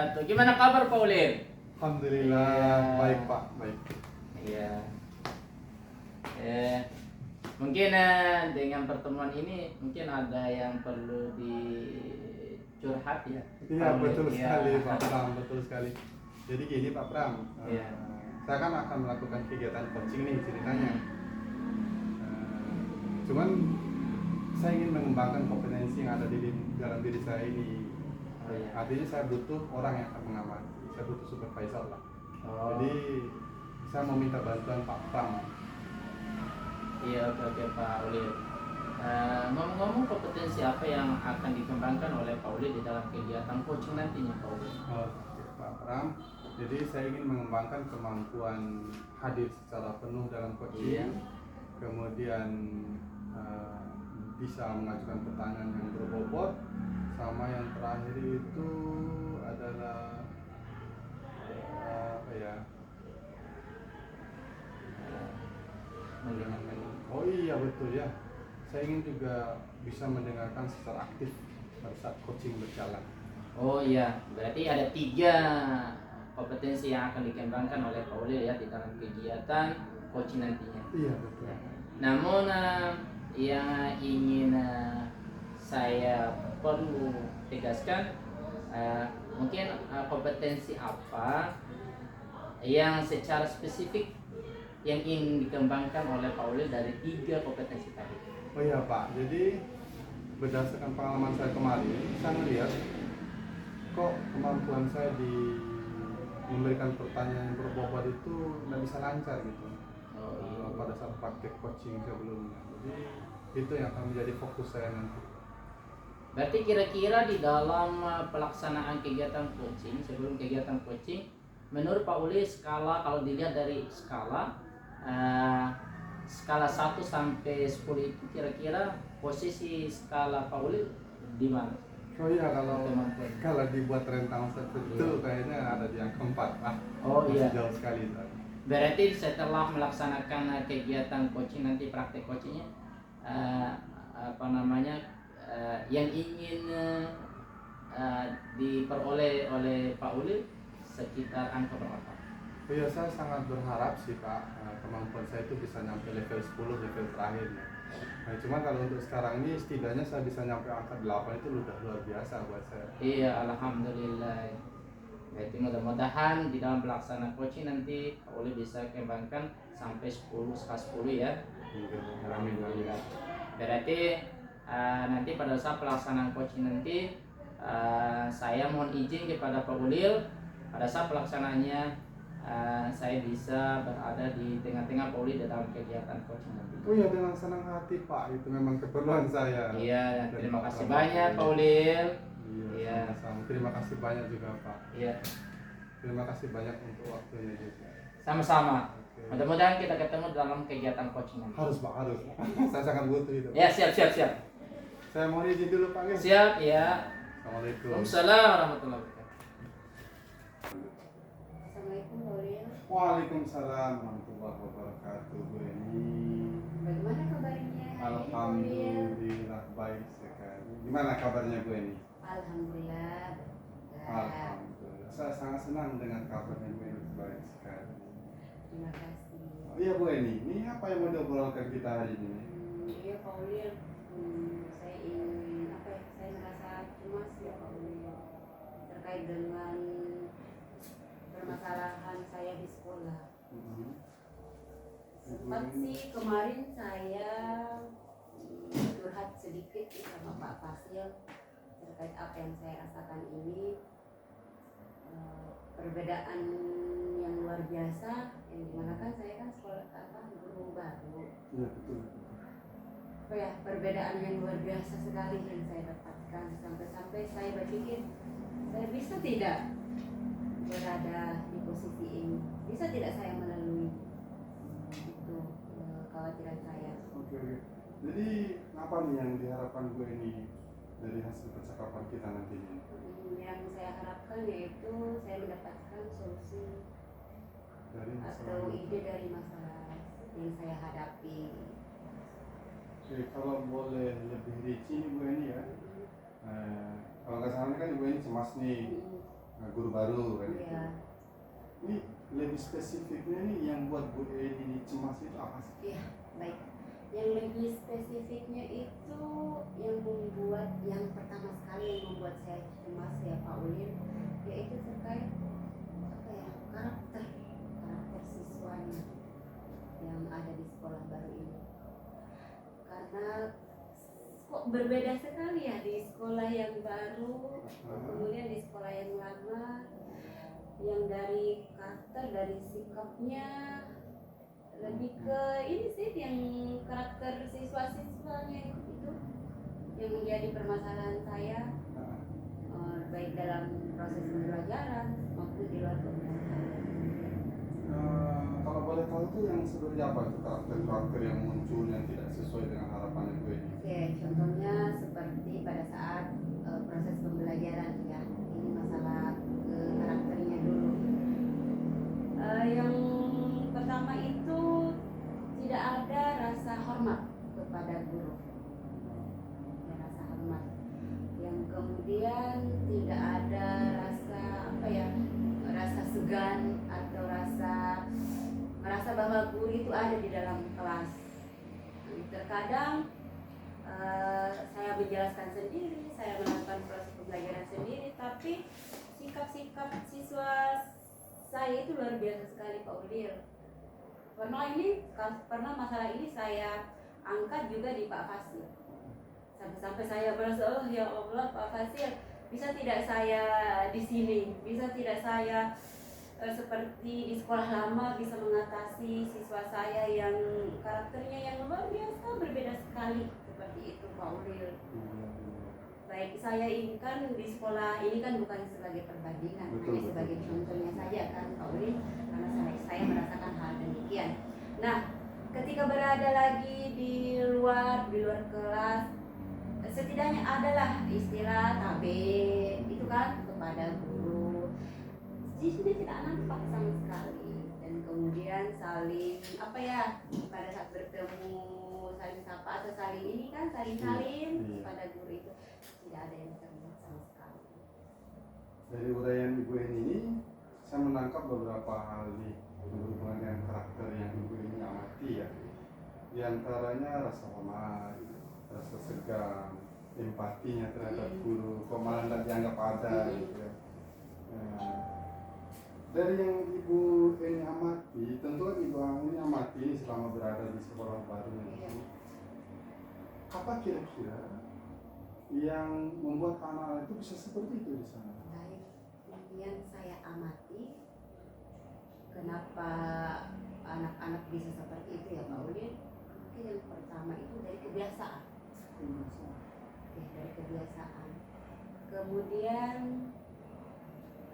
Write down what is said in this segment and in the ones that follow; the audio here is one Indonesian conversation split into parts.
wabarakatuh. Gimana kabar Pak Ulil? Alhamdulillah, Iya. baik Pak, baik. Iya. Mungkin dengan pertemuan ini mungkin ada yang perlu dicurhat ya. Iya Pak Ulil. betul Iya. sekali Pak Pram, betul sekali. Jadi gini Pak Pram, Iya. saya kan akan melakukan kegiatan coaching nih ceritanya. Cuman saya ingin mengembangkan kompetensi yang ada di dalam diri saya ini. Oh, iya. Artinya saya butuh orang yang akan mengamati, saya butuh supervisor lah. Oh. Jadi saya mau minta bantuan Pak Pram. Iya, oke Pak Ulil. Ngomong-ngomong, kompetensi apa yang akan dikembangkan oleh Pak Ulil di dalam kegiatan coaching nantinya Pak Ulil? Oke Pak Pram. Jadi saya ingin mengembangkan kemampuan hadir secara penuh dalam coaching. Iya. Kemudian bisa mengajukan pertanyaan yang berbobot, sama yang terakhir itu adalah apa ya? Mendengarkan. Oh iya betul ya. Saya ingin juga bisa mendengarkan secara aktif pada saat coaching berjalan. Oh iya, berarti ada 3 kompetensi yang akan dikembangkan oleh Pak Ulil ya di dalam kegiatan coaching nantinya. Iya betul. Namun yang ingin saya perlu tegaskan, mungkin kompetensi apa yang secara spesifik yang ingin dikembangkan oleh Pak Ulil dari 3 kompetensi tadi. Oh iya Pak, jadi berdasarkan pengalaman saya kemarin, saya melihat kok kemampuan saya di memberikan pertanyaan yang berbobot itu nggak bisa lancar gitu. Oh iya. Pada saat praktek coaching sebelumnya. Jadi itu yang akan menjadi fokus saya nanti. Berarti kira-kira di dalam pelaksanaan kegiatan coaching, sebelum kegiatan coaching, menurut Pak Ulil skala, kalau dilihat dari skala 1 sampai 10 itu kira-kira posisi skala Pak Ulil di mana? Oh iya, Kemampuan. kalau dibuat rentang tertentu kayaknya ada di angka 4 Pak. Oh Masih iya. jauh sekali Pak. Berarti setelah melaksanakan kegiatan coaching nanti, praktek coachingnya yang ingin diperoleh oleh Pak Ulil sekitar angka berapa? Oh iya, saya sangat berharap sih Pak, kemampuan saya itu bisa nyampe level 10, level terakhir ya. Nah, cuma kalau untuk sekarang ini setidaknya saya bisa nyampe angka 8 itu udah luar biasa buat saya. Iya, alhamdulillah. Berarti mudah-mudahan di dalam pelaksanaan coaching nanti Pak Ulil bisa kembangkan sampai 10, skala 10 ya. Alhamdulillah. Berarti nanti pada saat pelaksanaan coaching nanti saya mohon izin kepada Pak Ulil pada saat pelaksanaannya saya bisa berada di tengah-tengah Pak Ulil dalam kegiatan coaching nanti. Oh iya, dengan senang hati Pak, itu memang keperluan saya. Iya, Dan terima kasih Pak banyak Pak Ulil. Iya, Iya. sama-sama. Terima kasih banyak juga Pak. Iya, Terima kasih banyak untuk waktunya juga. sama-sama. Oke. Mudah-mudahan kita ketemu dalam kegiatan coaching nanti. Harus Pak, harus. Saya sangat butuh itu. Ya, siap. Saya mau izin dulu Pak. Ya. Siap, ya. Assalamualaikum. Waalaikumsalam warahmatullahi wabarakatuh. Assalamualaikum Pak Ulil. Waalaikumsalam warahmatullahi wabarakatuh. Bu Eni. Bagaimana kabarnya hari ini Pak Ulil? Alhamdulillah baik sekali. Gimana kabarnya Bu Eni? Alhamdulillah. Alhamdulillah. Saya sangat senang dengan kabarnya Bu Eni, baik sekali. Terima kasih. Oh, iya Bu Eni, ini apa yang mau diobrolkan kita hari ini? Iya Pak Ulil. Saya ingin saya merasa cemas ya Pak Ulil terkait dengan permasalahan saya di sekolah. Sempat sih kemarin saya curhat sedikit sama Pak Fasil terkait apa yang saya rasakan ini. Perbedaan yang luar biasa, yang dimana kan saya kan sekolah guru baru. Iya betul. Perbedaan yang luar biasa sekali yang saya dapatkan, sampai-sampai saya berpikir saya bisa tidak berada di posisi ini, bisa tidak saya melalui itu kekhawatiran saya. Oke. Jadi apa nih yang diharapkan Bu Eni dari hasil percakapan kita nantinya? Yang saya harapkan yaitu saya mendapatkan solusi Dari atau ide dari masalah yang saya hadapi. Oke, kalau boleh lebih rinci nih Bu Eni ya. Kalau nggak salah kan Ibu Eni cemas nih. guru baru kan? Iya. Ini lebih spesifiknya nih yang buat Bu Eni cemas itu apa sih? Iya, baik. Yang lebih spesifiknya itu yang membuat, yang pertama sekali yang membuat saya cemas ya Pak Ulin, yaitu terkait apa ya, karakter siswanya yang ada di sekolah baru ini. Karena kok berbeda sekali ya di sekolah yang baru, kemudian di sekolah yang lama, yang dari karakter, dari sikapnya lebih ke ini sih, yang karakter siswa-siswanya itu yang menjadi permasalahan saya, baik dalam proses pembelajaran maupun di luar pembelajaran. Kalau boleh tahu tuh yang seperti apa tuh karakter-karakter yang muncul yang tidak sesuai dengan harapannya Bu Eni? Oke, contohnya seperti pada saat proses pembelajaran ya, ini masalah karakternya dulu. Yang pertama itu tidak ada rasa hormat kepada guru, ya, rasa hormat. Yang kemudian tidak ada rasa apa ya, rasa segan atau merasa bahwa guru itu ada di dalam kelas. Terkadang saya menjelaskan sendiri, saya melakukan proses pembelajaran sendiri, tapi sikap-sikap siswa saya itu luar biasa sekali Pak Ulil. Pernah masalah ini saya angkat juga di Pak Fasil. Sampai saya merasa, oh ya Allah Pak Fasil, bisa tidak saya di sini, bisa tidak saya seperti di sekolah lama bisa mengatasi siswa saya yang karakternya yang luar biasa berbeda sekali seperti itu Pak Ulil. Baik, saya ini kan di sekolah ini kan bukan sebagai perbandingan, hanya sebagai contohnya saja kan Pak Ulil, karena saya merasakan hal demikian. Nah, ketika berada lagi di luar kelas, setidaknya adalah istilah tabe itu kan kepada guru. Di sini tidak nampak sama sekali, dan kemudian saling apa ya, pada saat bertemu saling sapa atau saling ini kan saling pada guru itu tidak ada yang terlihat sama sekali. Dari uraian Ibu Eni ini saya menangkap beberapa hal nih berhubungan dengan karakter yang Ibu Eni amati ya. Di antaranya rasa hormat, rasa segan, empatinya terhadap guru, kok malah tidak dianggap ada gitu ya. Dari yang Ibu Eni amati, tentu kan Ibu Eni amati selama berada di sekolah baru ini, apa kira-kira yang membuat anak-anak itu bisa seperti itu di sana? Baik, yang saya amati, kenapa anak-anak bisa seperti itu ya Pak Ulin? Mungkin yang pertama itu dari kebiasaan. Dari kebiasaan. Kemudian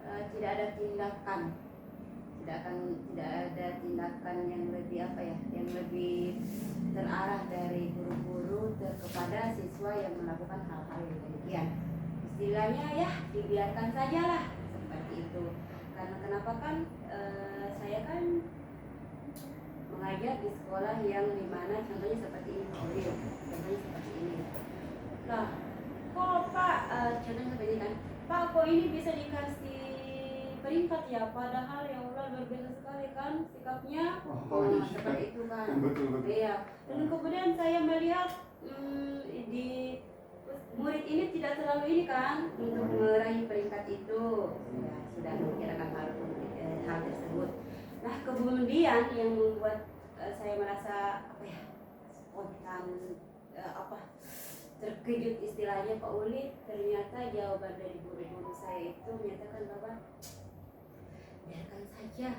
tidak ada tindakan yang lebih apa ya, yang lebih terarah dari guru-guru kepada siswa yang melakukan hal-hal yang demikian. Istilahnya ya dibiarkan sajalah seperti itu. Karena kenapa kan saya kan mengajar di sekolah yang dimana contohnya seperti ini, contohnya seperti ini. Nah, kok Pak, contohnya seperti ini kan, Pak kok ini bisa dikasih peringkat ya, padahal ya Allah luar biasa sekali kan sikapnya, seperti itu kan. Betul. Iya. Dan kemudian saya melihat di murid ini tidak terlalu ini kan untuk meraih peringkat itu, ya, sudah memikirkan hal tersebut. Nah kemudian yang membuat saya merasa apa ya, spontan terkejut istilahnya Pak Uli, ternyata jawaban dari guru-guru saya itu menyatakan bahwa biarkan saja,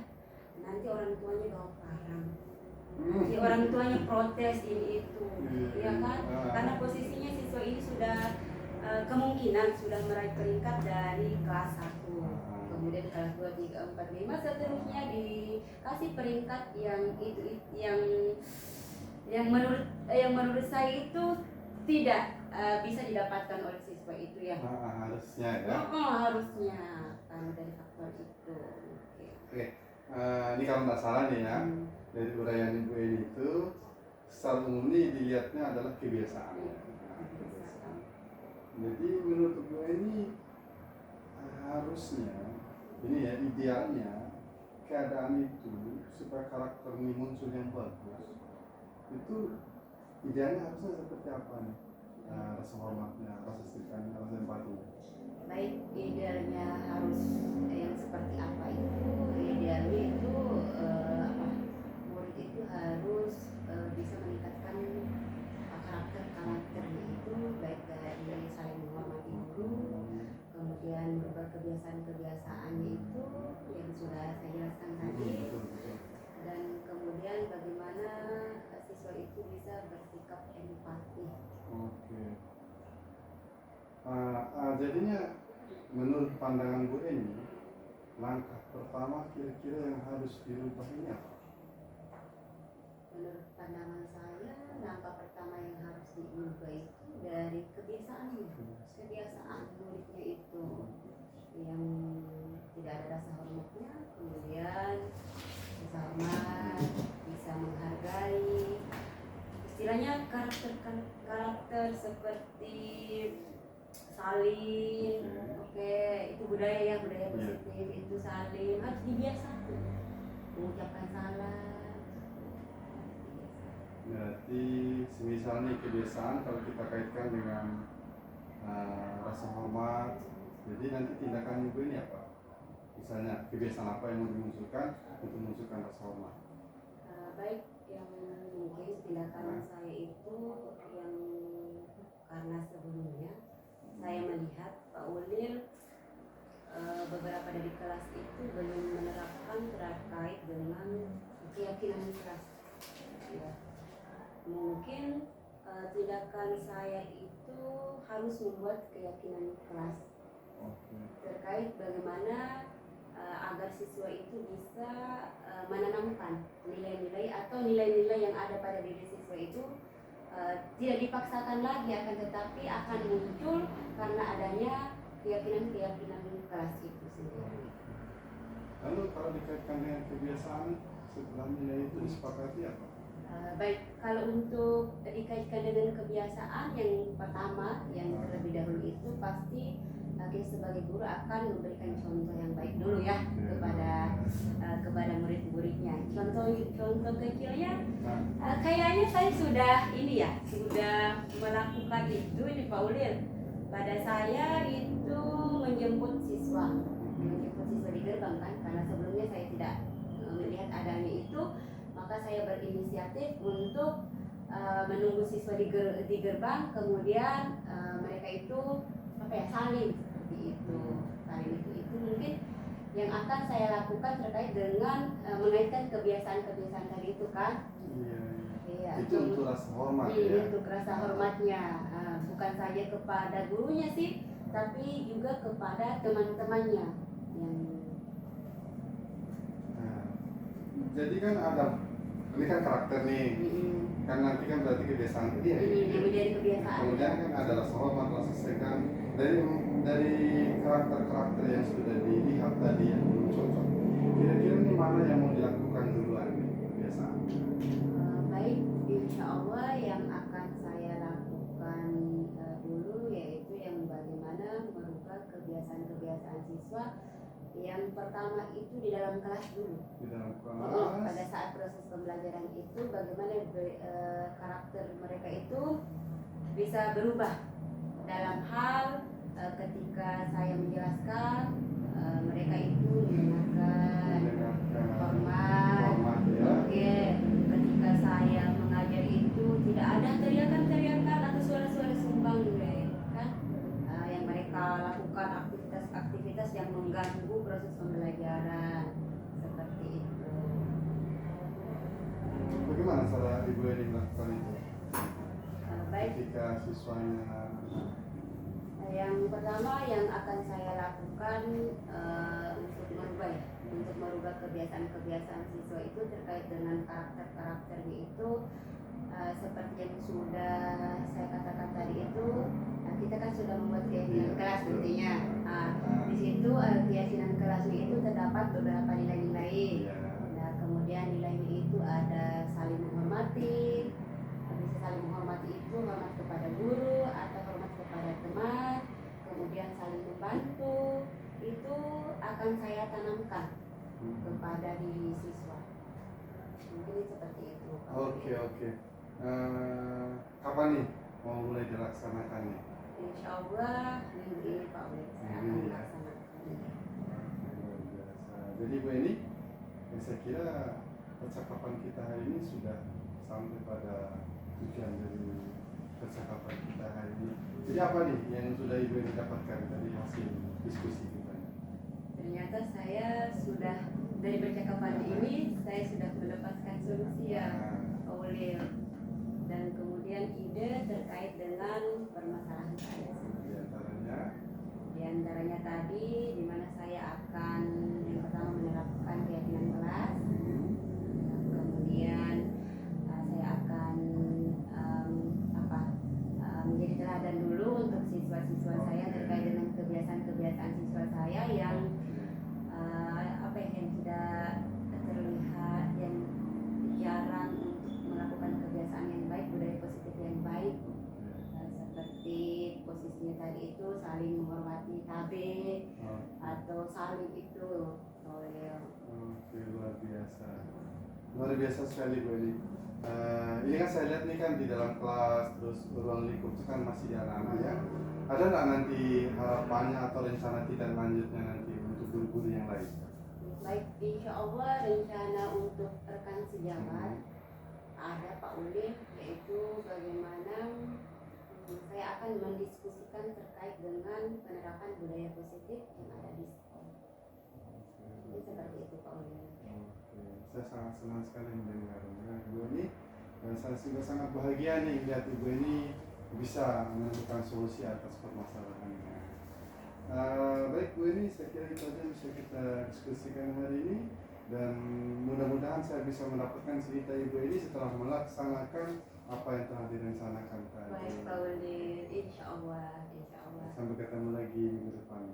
nanti orang tuanya bawa parang, nanti orang tuanya protes ini itu, ya kan? Karena posisinya siswa ini sudah kemungkinan sudah meraih peringkat dari kelas 1, kemudian kelas 2, 3, 4, 5 seterusnya dikasih peringkat yang menurut saya itu tidak bisa didapatkan oleh siswa itu ya. Harusnya ya. Harusnya karena dari faktor itu. Oke. Ini kalau nggak salah nih ya, dari uraian Ibu Eni itu secara umum ini dilihatnya adalah kebiasaan. Jadi menurut Ibu Eni harusnya ini ya idealnya keadaan itu supaya karakter ini muncul yang bagus itu idealnya harusnya seperti apa nih? Rasa hormatnya, rasa setikanya, rasa empatinya. Baik, idealnya harus yang seperti apa itu? Idealnya itu apa? Murid itu harus bisa meningkatkan karakternya itu baik dari saling menghormati guru, kemudian berubah kebiasaan-kebiasaannya itu yang sudah saya jelaskan tadi, dan kemudian bagaimana siswa itu bisa bersikap empati. Oke. Jadinya menurut pandangan Bu Eni, langkah pertama kira-kira yang harus dirubah ini apa? Menurut pandangan saya, langkah pertama yang harus diubah itu dari kebiasaan muridnya itu yang tidak ada rasa hormatnya, kemudian bisa hormat, bisa menghargai, istilahnya karakter seperti saling, oke, itu budaya positif, itu saling harus dibiasakan mengucapkan salam. Berarti misalnya kebiasaan kalau kita kaitkan dengan rasa hormat, jadi nanti tindakan ibu ini apa? Misalnya kebiasaan apa yang mau dimunculkan untuk memunculkan rasa hormat? Baik, yang mungkin tindakan saya itu yang karena sebelumnya saya melihat Pak Ulil beberapa dari kelas itu belum menerapkan terkait dengan keyakinan kelas. Ya. Mungkin tindakan saya itu harus membuat keyakinan kelas terkait bagaimana agar siswa itu bisa menanamkan nilai-nilai atau nilai-nilai yang ada pada diri siswa itu tidak dipaksakan lagi, akan tetapi akan muncul karena adanya keyakinan kelas itu sendiri. Lalu kalau dikaitkan dengan kebiasaan setelah nilai itu disepakati apa? Baik, kalau untuk dikaitkan dengan kebiasaan, yang pertama yang terlebih dahulu itu pasti kita sebagai guru akan memberikan contoh yang baik dulu ya kepada murid-muridnya. Contoh kecilnya kayaknya saya sudah melakukan itu di Pak Ulil. Pada saya itu menjemput siswa di gerbang kan, karena sebelumnya saya tidak melihat adanya itu, maka saya berinisiatif untuk menunggu siswa di gerbang, kemudian mereka itu saling seperti itu. Saling itu mungkin yang akan saya lakukan terkait dengan mengaitkan kebiasaan tadi itu kan. Iya. Itu untuk rasa hormat ya. Untuk rasa hormatnya, bukan saja kepada gurunya sih, tapi juga kepada teman-temannya yang. Jadi kan ada, ini kan karakter nih, kan nanti kan berarti kebiasaan dia. Menjadi kebiasaan. Kemudian kan ada rasa hormat, rasa segan dari karakter yang sudah dilihat tadi yang belum cocok. Kira-kira ini mana yang mau dilakukan duluan kebiasaan? Baik, insya Allah yang akan saya lakukan dulu yaitu yang bagaimana merubah kebiasaan siswa. Yang pertama itu di dalam kelas dulu. Di dalam kelas. Pada saat proses pembelajaran itu bagaimana karakter mereka itu bisa berubah dalam hal ketika saya menjelaskan mereka itu mendengarkan hormat. Oke, ketika saya mengajar itu tidak ada teriakan atau suara-suara sumbang kan yang mereka lakukan aktivitas yang mengganggu proses pembelajaran seperti itu. Bagaimana cara Ibu Eni melakukan itu? Baik. Ketika siswanya yang pertama yang akan saya lakukan untuk merubah kebiasaan siswa itu terkait dengan karakternya itu seperti yang sudah saya katakan tadi itu, kita kan sudah membuat keyakinan kelas nantinya. Di situ keyakinan kelasnya itu terdapat beberapa nilai-nilai. Nah, kemudian nilainya itu ada saling menghormati. Bisa saling menghormati itu hormat kepada guru atau hormat kepada teman, kemudian saling membantu. Itu akan saya pada diri siswa. Mungkin seperti itu. Oke. Kapan nih mau mulai dilaksanakannya? Insya Allah minggu ini Pak Ulil saya akan Minggu ini ya? melaksanakan. Luar biasa. Jadi Bu Eni, saya kira percakapan kita hari ini sudah sampai pada tujuan dari percakapan kita hari ini. Jadi apa nih yang sudah Ibu Eni dapatkan dari hasil diskusi kita? Ternyata saya sudah dari percakapan ini saya sudah mendapatkan solusi ya Pak Ulil, dan kemudian ide terkait dengan permasalahan saya. Di Di antaranya tadi di mana saya akan yang pertama menerapkan keyakinan kelas, kemudian saya akan menjadi teladan dulu untuk siswa-siswa saya terkait dengan kebiasaan-kebiasaan siswa saya yang yang tidak terlihat, yang jarang untuk melakukan kebiasaan yang baik, budaya positif yang baik, seperti posisinya tadi itu saling menghormati tabe atau saling itu loyal. Oke, luar biasa sekali Bu Eni. Ini kan saya lihat nih kan di dalam kelas, terus ruang lingkup itu kan masih di anak-anak ya. Ada nggak nanti harapannya atau rencana tidak lanjutnya nanti untuk guru-guru yang lain? Baik, insya Allah rencana untuk rekan sejabat ada Pak Ulil, yaitu bagaimana saya akan mendiskusikan terkait dengan penerapan budaya positif yang ada di sekolah. Jadi seperti itu Pak Ulil. Saya sangat senang sekali mendengarnya Ibu Eni, dan saya juga sangat bahagia nih melihat Ibu Eni bisa menemukan solusi atas permasalahannya. Baik Bu Eni, saya kira itu aja bisa kita diskusikan hari ini, dan mudah-mudahan saya bisa mendapatkan cerita Ibu Eni setelah melaksanakan apa yang telah direncanakan tadi. Baik Pak Ulil, insya Allah. Sampai ketemu lagi minggu depan.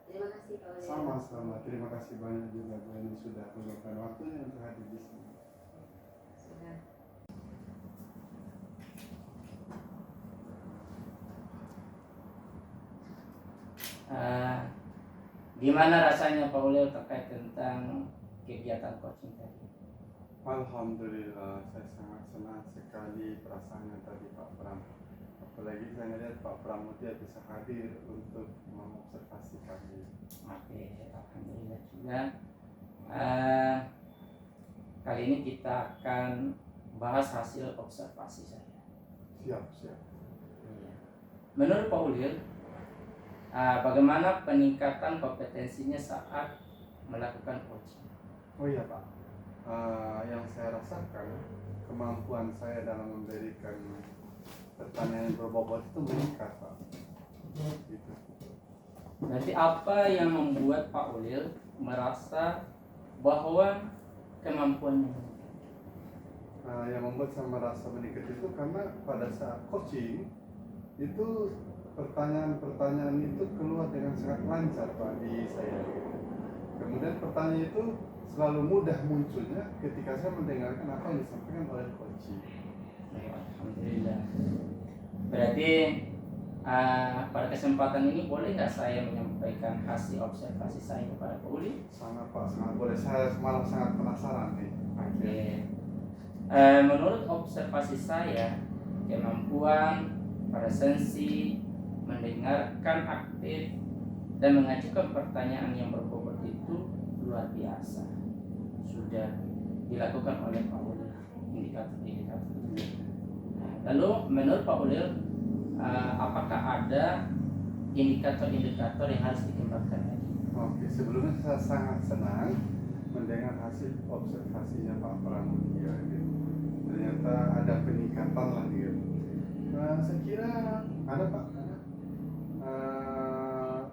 Terima kasih Pak Ulil. Sama-sama, terima kasih banyak juga Bu Eni sudah meluangkan waktunya untuk hadir di sini. Sudah. Gimana rasanya Pak Ulil terkait tentang kegiatan coaching tadi? Alhamdulillah, saya sangat senang sekali perasaannya tadi Pak Pram. Apalagi saya lihat Pak Pram dia bisa hadir untuk mengobservasi kami. Oke, alhamdulillah juga. Kali ini kita akan bahas hasil observasi saya. Siap. Menurut Pak Ulil, bagaimana peningkatan kompetensinya saat melakukan coaching? Oh iya Pak, yang saya rasakan kemampuan saya dalam memberikan pertanyaan yang berbobot itu meningkat Pak. Gitu. Berarti apa yang membuat Pak Ulil merasa bahwa kemampuannya meningkat? Yang membuat saya merasa meningkat itu karena pada saat coaching itu pertanyaan-pertanyaan itu keluar dengan sangat lancar Pak di saya. Kemudian pertanyaan itu selalu mudah munculnya ketika saya mendengarkan apa yang disampaikan oleh coaching. Alhamdulillah. Berarti pada kesempatan ini boleh nggak saya menyampaikan hasil observasi saya kepada Pak Ulil? Sangat Pak, sangat boleh. Saya malah sangat penasaran nih. Oke. Menurut observasi saya, kemampuan presensi, mendengarkan aktif, dan mengajukan pertanyaan yang berbobot itu luar biasa. Sudah dilakukan oleh Pak Ulil, indikator-indikator. Lalu menurut Pak Ulil, apakah ada indikator-indikator yang harus dikembangkan lagi? Oke, sebelumnya saya sangat senang mendengar hasil observasinya Pak Pramudia. Gitu. Ternyata ada peningkatan lah gitu. Saya kira ada Pak.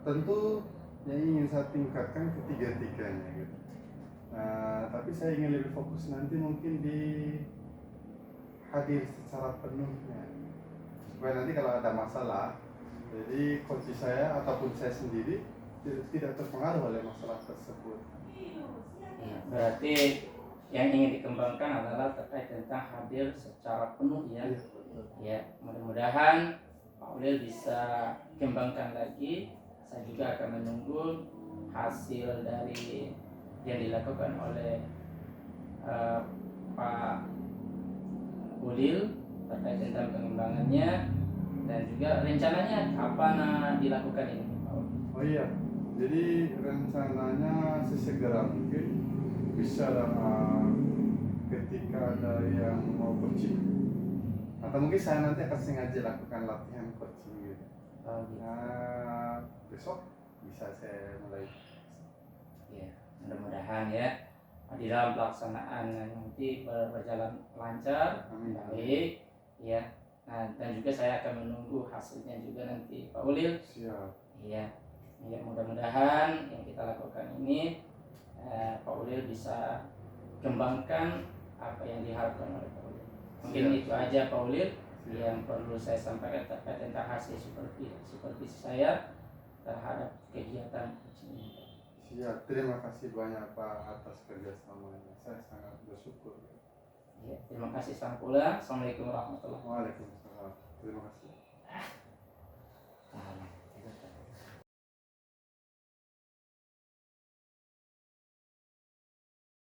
Tentu yang ingin saya tingkatkan ketiga-tiganya gitu. Tapi saya ingin lebih fokus nanti mungkin di hadir secara penuhnya, supaya nanti kalau ada masalah, jadi coach saya ataupun saya sendiri tidak terpengaruh oleh masalah tersebut. Ya, berarti yang ingin dikembangkan adalah terkait tentang hadir secara penuh ya. Ya, mudah-mudahan Pak Ulil bisa kembangkan lagi. Saya juga akan menunggu hasil dari yang dilakukan oleh Pak Ulil terkait tentang pengembangannya dan juga rencananya kapan dilakukan ini, Pak Ulil? Oh iya, jadi rencananya sesegera mungkin bisa ketika ada yang mau coaching, atau mungkin saya nanti akan sengaja lakukan latihan coaching gitu. Oh, gitu. Nah, besok bisa saya mulai. Ya, mudah-mudahan ya di dalam pelaksanaan nanti berjalan lancar, Amin. baik, ya. Nah, dan juga saya akan menunggu hasilnya juga nanti, Pak Ulil. Siap. Iya, ya mudah-mudahan yang kita lakukan ini Pak Ulil bisa kembangkan apa yang diharapkan oleh Pak Ulil. Mungkin Siap. itu aja Pak Ulil Siap. yang perlu saya sampaikan terkait tentang hasil supervisi saya terhadap kegiatan coaching ini. Siap. Terima kasih banyak Pak atas kerjasamanya. Saya sangat bersyukur. Ya, terima kasih. Salam pula. Assalamualaikum warahmatullahi wabarakatuh. Waalaikumsalam. Terima kasih.